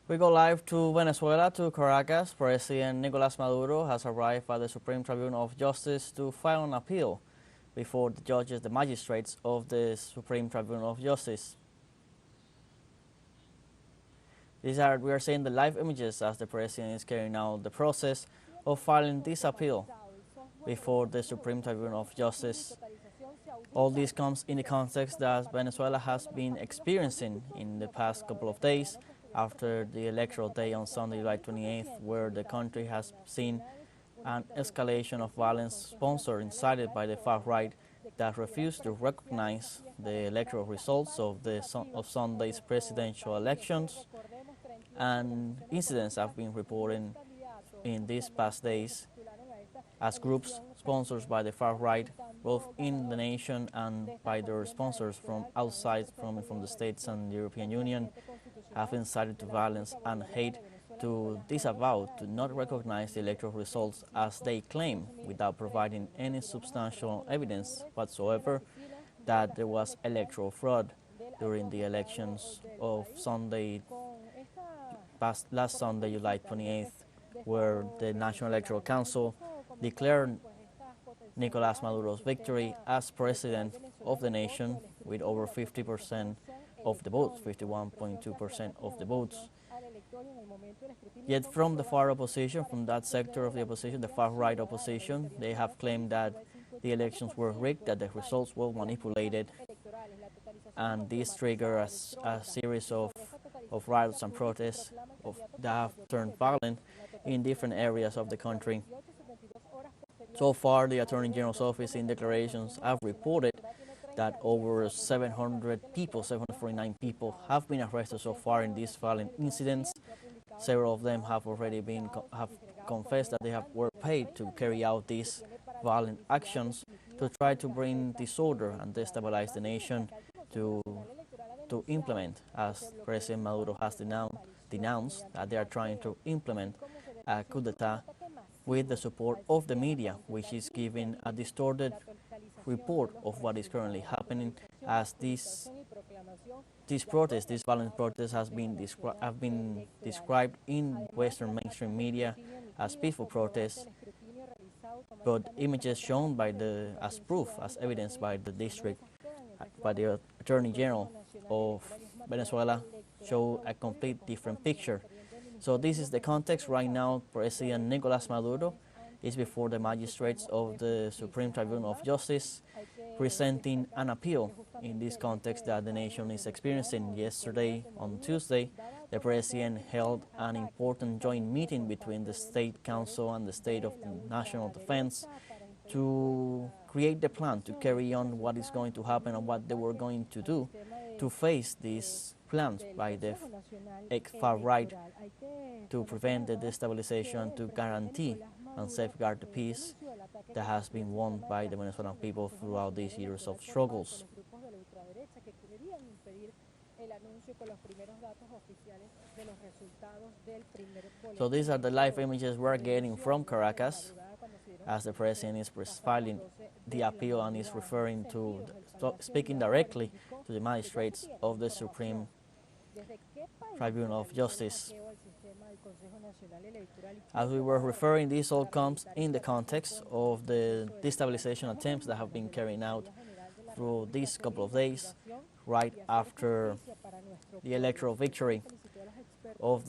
We go live to Venezuela, to Caracas. President Nicolas Maduro has arrived at the Supreme Tribunal of Justice to file an appeal before the judges, the magistrates of the Supreme Tribunal of Justice. We are seeing the live images as the president is carrying out the process of filing this appeal before the Supreme Tribunal of Justice. All this comes in the context that Venezuela has been experiencing in the past couple of days after the electoral day on Sunday, July 28th, where the country has seen an escalation of violence sponsored, incited by the far right that refused to recognize the electoral results of Sunday's presidential elections. And incidents have been reported in these past days as groups sponsored by the far right, both in the nation and by their sponsors from outside, from the States and the European Union, have incited to violence and hate, to disavow, to not recognize the electoral results as they claim, without providing any substantial evidence whatsoever that there was electoral fraud during the elections of last Sunday, July 28th, where the National Electoral Council declared Nicolas Maduro's victory as president of the nation with over 50% of the votes, 51.2% of the votes. Yet from the far opposition, from that sector of the opposition, the far right opposition, they have claimed that the elections were rigged, that the results were manipulated, and this triggered a series of riots and protests that have turned violent in different areas of the country. So far, the Attorney General's office in declarations have reported that over 700 people, 749 people, have been arrested so far in these violent incidents. Several of them have already have confessed that they were paid to carry out these violent actions to try to bring disorder and destabilize the nation, to implement, as President Maduro has denounced that they are trying to implement a coup d'etat with the support of the media, which is giving a distorted report of what is currently happening, as these violent protests have been described in Western mainstream media as peaceful protests, but images shown as proof, as evidence by the Attorney General of Venezuela, show a complete different picture. So this is the context right now. President Nicolas Maduro is before the magistrates of the Supreme Tribunal of Justice, presenting an appeal in this context that the nation is experiencing. Yesterday, on Tuesday, the president held an important joint meeting between the State Council and the State of National Defense to create the plan to carry on what is going to happen and what they were going to do to face these plans by the far right to prevent the destabilization, to guarantee and safeguard the peace that has been won by the Venezuelan people throughout these years of struggles. So these are the live images we're getting from Caracas as the president is filing the appeal and is speaking directly to the magistrates of the Supreme Tribunal of Justice. As we were referring, this all comes in the context of the destabilization attempts that have been carried out through these couple of days, right after the electoral victory of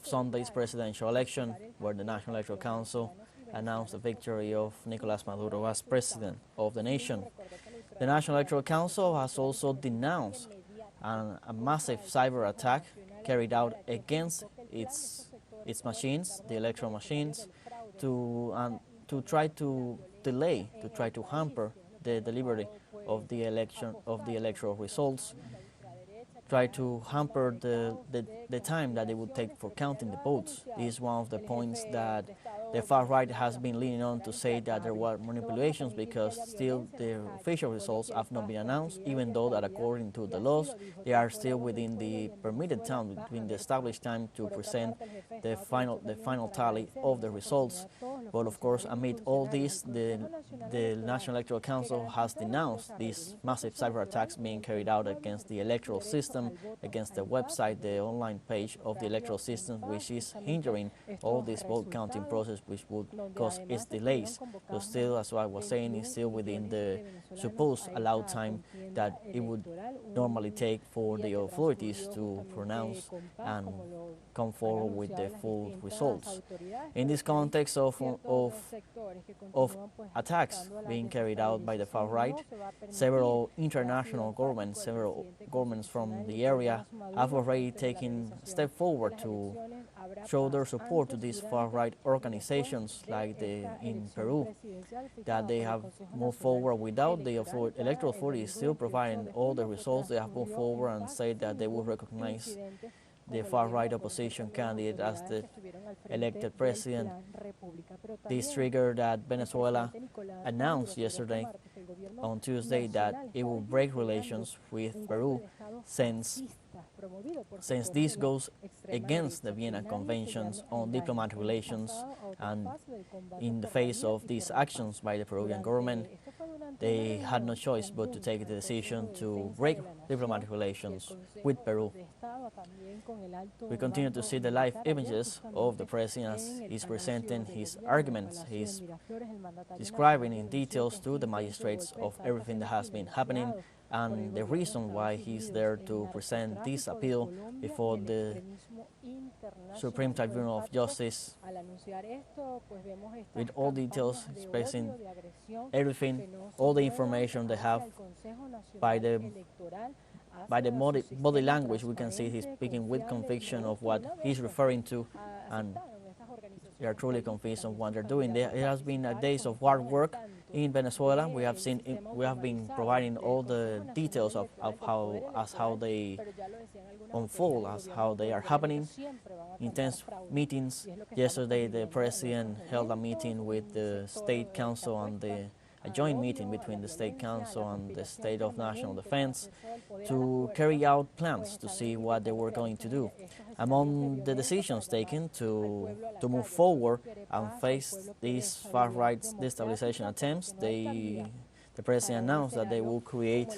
Sunday's presidential election, where the National Electoral Council announced the victory of Nicolas Maduro as president of the nation. The National Electoral Council has also denounced a massive cyber attack carried out against its machines, the electoral machines, to try to delay, to try to hamper the delivery of the electoral results, try to hamper the time that it would take for counting the votes. This is one of the points that the far right has been leaning on to say that there were manipulations because still the official results have not been announced, even though that according to the laws, they are still within the permitted time, between the established time to present the final tally of the results. But of course, amid all this, the National Electoral Council has denounced these massive cyber attacks being carried out against the electoral system, against the website, the online page of the electoral system, which is hindering all this vote counting process, which would cause its delays. So still, as I was saying, is still within the supposed allowed time that it would normally take for the authorities to pronounce and come forward with the full results. In this context of attacks being carried out by the far right, several international governments, several governments from the area have already taken a step forward to show their support to these far right organizations like in Peru, that they have moved forward without the electoral authorities still providing all the results. They have moved forward and said that they will recognize the far-right opposition candidate as the elected president. This triggered that Venezuela announced yesterday, on Tuesday, that it will break relations with Peru since this goes against the Vienna Conventions on diplomatic relations, and in the face of these actions by the Peruvian government, they had no choice but to take the decision to break diplomatic relations with Peru. We continue to see the live images of the president as he's presenting his arguments. He's describing in details to the magistrates of everything that has been happening and the reason why he's there to present this appeal before the Supreme Tribunal of Justice, with all details, expressing everything, all the information they have. By the body language, we can see he's speaking with conviction of what he's referring to, and they are truly convinced of what they're doing. It has been days of hard work in Venezuela. We have been providing all the details of how they unfold, as how they are happening. Intense meetings. Yesterday, the president held a meeting with the State Council and a joint meeting between the State Council and the State of National Defense to carry out plans to see what they were going to do. Among the decisions taken to move forward and face these far-right destabilization attempts, the president announced that they will create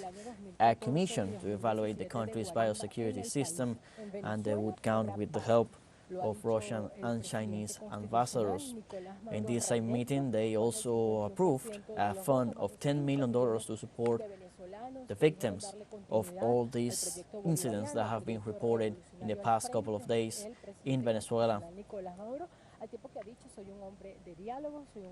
a commission to evaluate the country's biosecurity system, and they would count with the help of Russian and Chinese ambassadors. In this same meeting, they also approved a fund of $10 million to support the victims of all these incidents that have been reported in the past couple of days in Venezuela.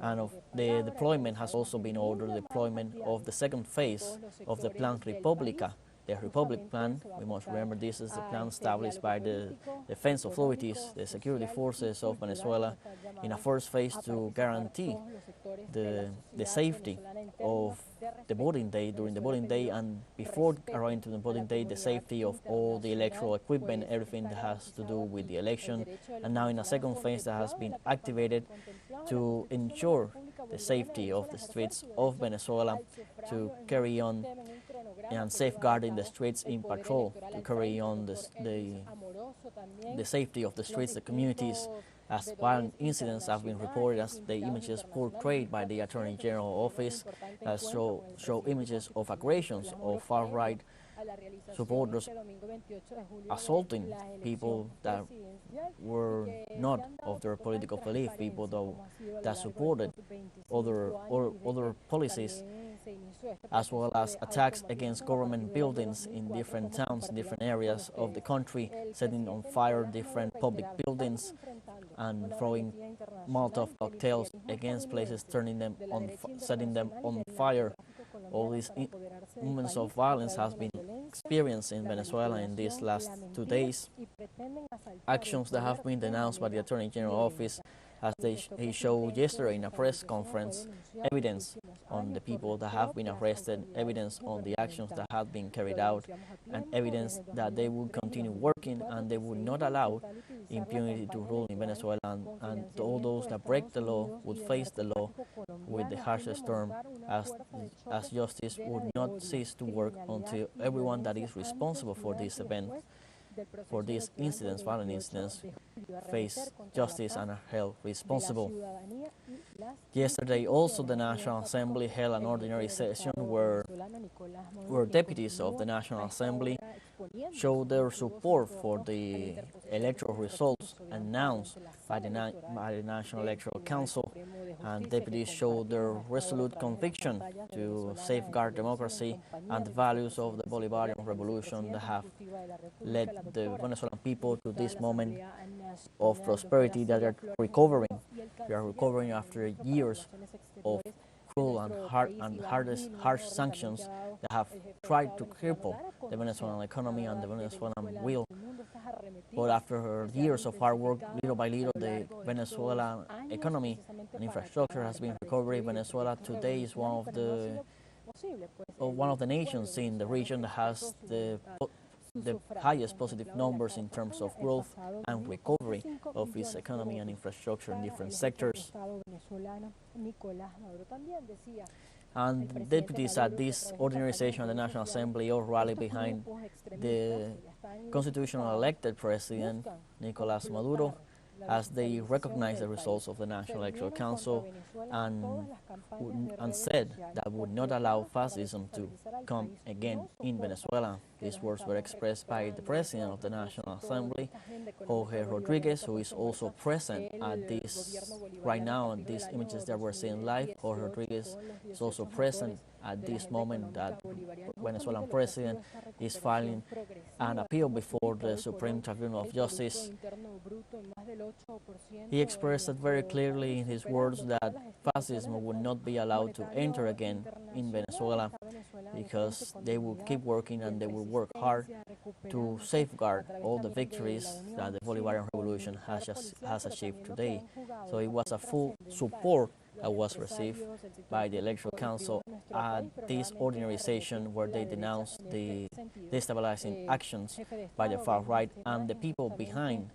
And of the deployment has also been ordered, the deployment of the second phase of the Plan República. The Republic Plan, we must remember this is the plan established by the defense authorities, the security forces of Venezuela, in a first phase to guarantee the safety of the voting day, during the voting day, and before arriving to the voting day, the safety of all the electoral equipment, everything that has to do with the election. And now in a second phase that has been activated to ensure the safety of the streets of Venezuela, to carry on and safeguarding the streets in patrol, to carry on the safety of the streets, the communities, as violent incidents have been reported, as the images portrayed by the Attorney General office show images of aggressions of far-right supporters assaulting people that were not of their political belief, people that supported other policies, as well as attacks against government buildings in different towns, in different areas of the country, setting on fire different public buildings and throwing Molotov cocktails against places, setting them on fire. All these moments of violence has been experienced in Venezuela in these last 2 days. Actions that have been denounced by the Attorney General office he showed yesterday in a press conference evidence on the people that have been arrested, evidence on the actions that have been carried out, and evidence that they will continue working and they will not allow impunity to rule in Venezuela, and all those that break the law would face the law with the harshest term, as justice would not cease to work until everyone that is responsible for this event, for these incidents, violent incidents, face justice and are held responsible. Yesterday also the National Assembly held an ordinary session where deputies of the National Assembly showed their support for the electoral results announced by the National Electoral Council, and deputies showed their resolute conviction to safeguard democracy and the values of the Bolivarian revolution that have led the Venezuelan people to this moment of prosperity that are recovering. We are recovering after years of cruel and harsh sanctions that have tried to cripple the Venezuelan economy and the Venezuelan will. But after years of hard work, little by little, the Venezuelan economy and infrastructure has been recovering. Venezuela today is one of the nations in the region that has the highest positive numbers in terms of growth and recovery of its economy and infrastructure in different sectors. And deputies at this ordinary session of the National Assembly all rally behind the constitutional elected president Nicolas Maduro, as they recognize the results of the National Electoral Council and said that would not allow fascism to come again in Venezuela. These words were expressed by the president of the National Assembly, Jorge Rodriguez, who is also present at this right now, and these images that we're seeing live. Jorge Rodriguez is also present at this moment that Venezuelan president is filing an appeal before the Supreme Tribunal of Justice. He expressed it very clearly in his words that fascism would not be allowed to enter again in Venezuela, because they will keep working and they will work hard to safeguard all the victories that the Bolivarian Revolution has achieved today. So it was a full support that was received by the Electoral Council at this ordinary session, where they denounced the destabilizing actions by the far right and the people behind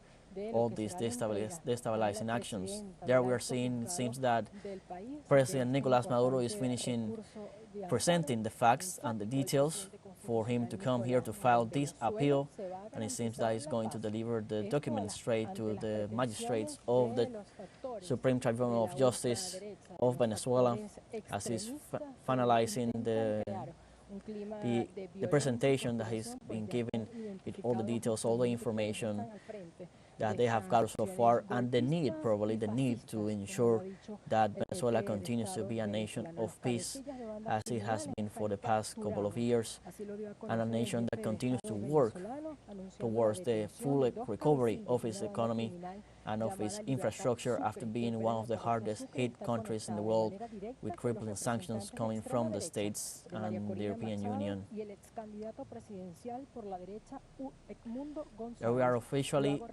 all these destabilizing actions. There we are seeing, it seems that President Nicolas Maduro is presenting the facts and the details for him to come here to file this appeal, and it seems that he's going to deliver the documents straight to the magistrates of the Supreme Tribunal of Justice of Venezuela, as he's finalizing the presentation that he's been given with all the details, all the information that they have gathered so far, and probably the need to ensure that Venezuela continues to be a nation of peace, as it has been for the past couple of years, and a nation that continues to work towards the full recovery of its economy and of its infrastructure after being one of the hardest hit countries in the world, with crippling sanctions coming from the States and the European Union. There we are officially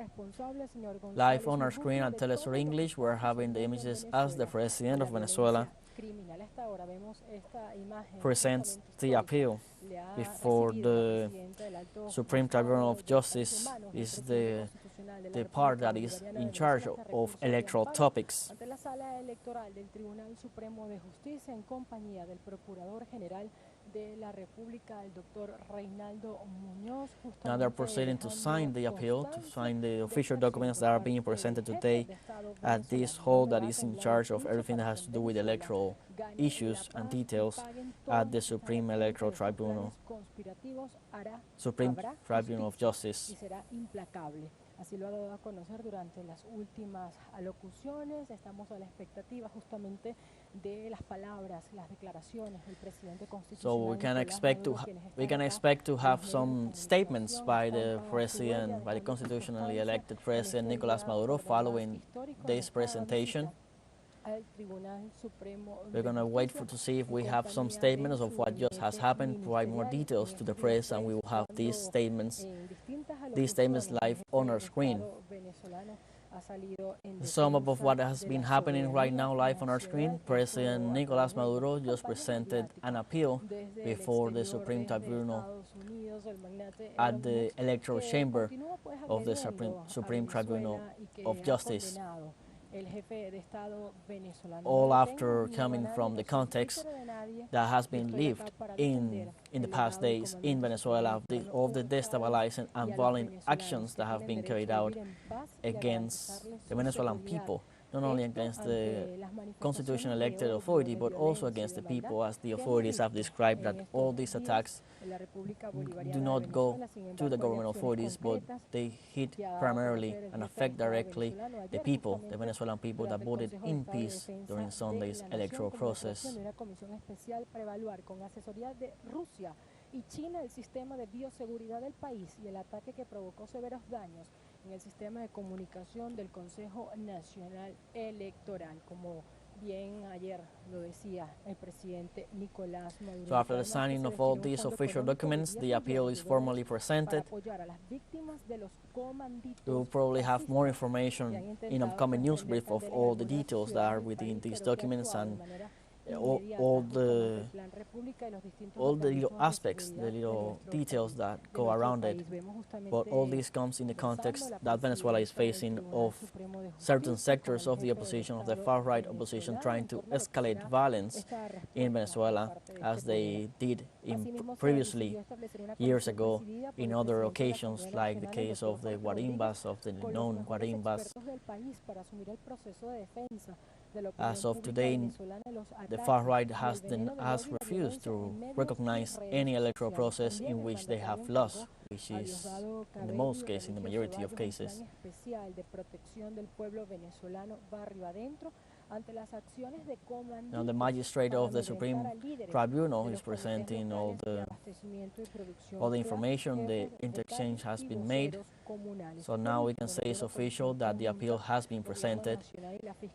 live on our screen at teleSUR English. We're having the images as the President of Venezuela presents the appeal before the Supreme Tribunal of Justice, is the part that is in charge of electoral topics. Now they're proceeding to sign the appeal, to sign the official documents that are being presented today at this hall that is in charge of everything that has to do with electoral issues and details at the Supreme Electoral Tribunal, Supreme Tribunal of Justice. Así lo ha dado a conocer durante las últimas alocuciones. Estamos a la expectativa justamente de las palabras, las declaraciones del presidente constitucional. So we can expect to have some statements by the president, by the constitutionally elected president Nicolas Maduro, following this presentation. We're going to wait to see if we have some statements of what just has happened, provide more details to the press, and we will have these statements live on our screen. The sum up of what has been happening right now live on our screen, President Nicolas Maduro just presented an appeal before the Supreme Tribunal at the Electoral Chamber of the Supreme Tribunal of Justice, all after coming from the context that has been lived in the past days in Venezuela of the destabilizing and violent actions that have been carried out against the Venezuelan people, not only against the constitutional elected authority, but also against the people, as the authorities have described that all these attacks do not go to the government authorities, but they hit primarily and affect directly the people, the Venezuelan people that voted in peace during Sunday's electoral process. Y China el sistema de bioseguridad del país y el ataque que provocó severos daños en el sistema de comunicación del Consejo Nacional Electoral, como bien ayer lo decía el presidente Nicolás Maduro. So after the signing of all these official documents, the appeal is formally presented. We will probably have more information in upcoming news brief of all the details that are within these documents and all the little aspects, the little details that go around it. But all this comes in the context that Venezuela is facing of certain sectors of the opposition, of the far-right opposition, trying to escalate violence in Venezuela, as they did previously, years ago, in other occasions, like the case of the guarimbas, of the known guarimbas. As of today, the far right has refused to recognize any electoral process in which they have lost, which is in the most cases, in the majority of cases. Now the magistrate of the Supreme Tribunal is presenting all the information. The interchange has been made. So now we can say it's official that the appeal has been presented.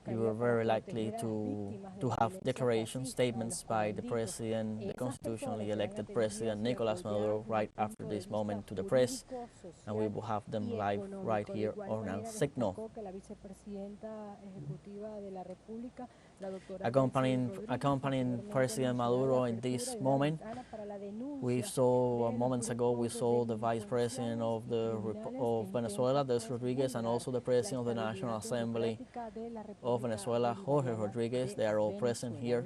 We were very likely to have declaration statements by the president, the constitutionally elected president Nicolas Maduro, right after this moment to the press, and we will have them live right here on our signal. Accompanying President Maduro in this moment, we saw moments ago, we saw the Vice President of Venezuela, Des Rodriguez, and also the President of the National Assembly of Venezuela, Jorge Rodriguez. They are all present here.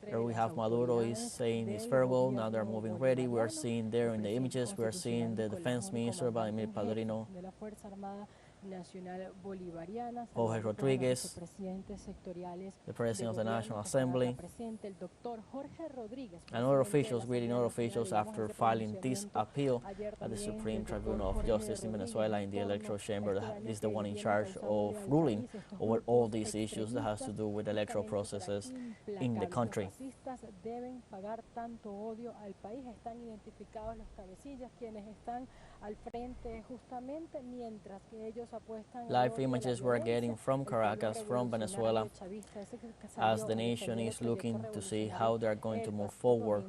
Here we have Maduro is saying his farewell. Now they're moving ready. We are seeing there in the images, we are seeing the Defense Minister, Vladimir Padrino, Jorge Rodriguez, the President of the National Assembly, and other officials, greeting other officials after filing this appeal at the Supreme Tribunal of Justice in Venezuela in the Electoral Chamber. That is the one in charge of ruling over all these issues that has to do with electoral processes in the country. Live images we're getting from Caracas, from Venezuela, as the nation is looking to see how they're going to move forward.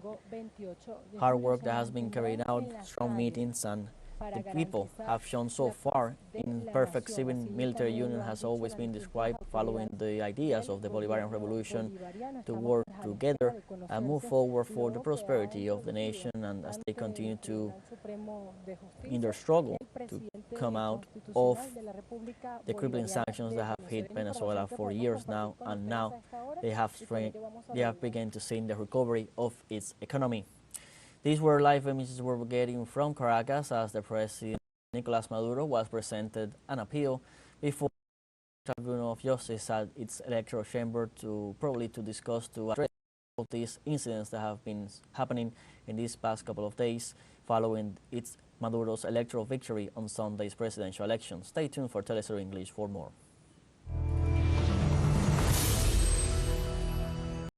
Hard work that has been carried out, strong meetings, and the people have shown so far in perfect civil-military union has always been described, following the ideas of the Bolivarian Revolution, to work together and move forward for the prosperity of the nation, and as they continue to, in their struggle, to come out of the crippling sanctions that have hit Venezuela for years now, and now they have begun to see the recovery of its economy. These were live images we were getting from Caracas as the President Nicolas Maduro was presented an appeal before the Tribunal of Justice at its electoral chamber to discuss, to address all these incidents that have been happening in these past couple of days following Maduro's electoral victory on Sunday's presidential election. Stay tuned for teleSUR English for more.